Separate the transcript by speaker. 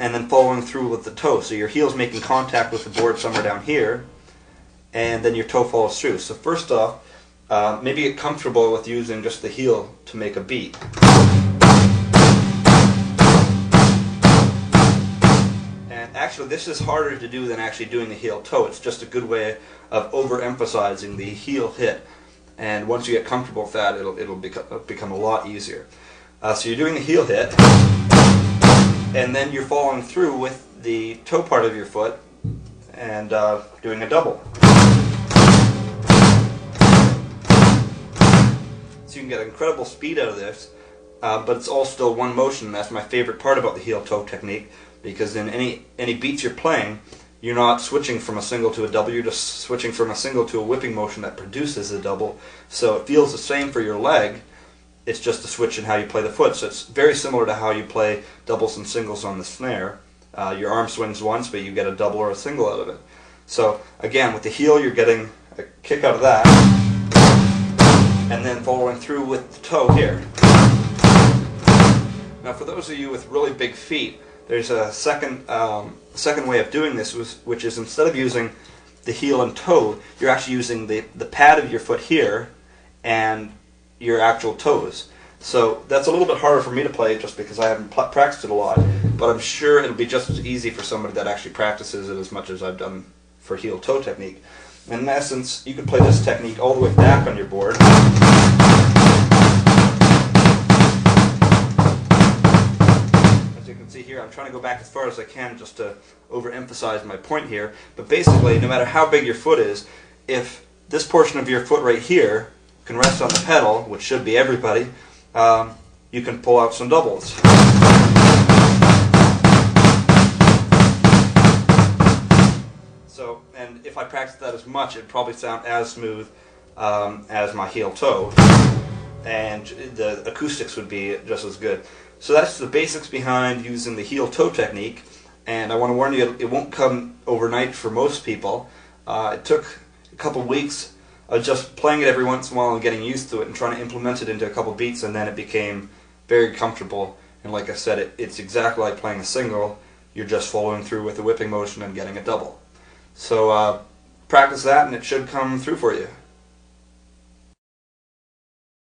Speaker 1: and then following through with the toe. So your heel's making contact with the board somewhere down here, and then your toe follows through. So first off, maybe get comfortable with using just the heel to make a beat. And actually this is harder to do than actually doing the heel toe. It's just a good way of overemphasizing the heel hit. And once you get comfortable with that, it'll become a lot easier. So you're doing the heel hit, and then you're following through with the toe part of your foot and doing a double. So you can get incredible speed out of this, but it's all still one motion. And that's my favorite part about the heel toe technique, because in any beats you're playing, you're not switching from a single to a double, you're just switching from a single to a whipping motion that produces a double. So it feels the same for your leg, it's just a switch in how you play the foot. So it's very similar to how you play doubles and singles on the snare. Your arm swings once, but you get a double or a single out of it. So again, with the heel you're getting a kick out of that, and then following through with the toe here. Now for those of you with really big feet, there's a second way of doing this, which is instead of using the heel and toe, you're actually using the pad of your foot here and your actual toes. So that's a little bit harder for me to play just because I haven't practiced it a lot, but I'm sure it'll be just as easy for somebody that actually practices it as much as I've done for heel toe technique. In essence, you could play this technique all the way back on your board. See here, I'm trying to go back as far as I can just to overemphasize my point here, but basically no matter how big your foot is, if this portion of your foot right here can rest on the pedal, which should be everybody, you can pull out some doubles. So, and if I practice that as much, it'd probably sound as smooth as my heel toe, and the acoustics would be just as good. So that's the basics behind using the heel toe technique, and I want to warn you, it won't come overnight for most people. It took a couple weeks of just playing it every once in a while and getting used to it and trying to implement it into a couple beats, and then it became very comfortable. And like I said, it's exactly like playing a single. You're just following through with the whipping motion and getting a double. So practice that and it should come through for you.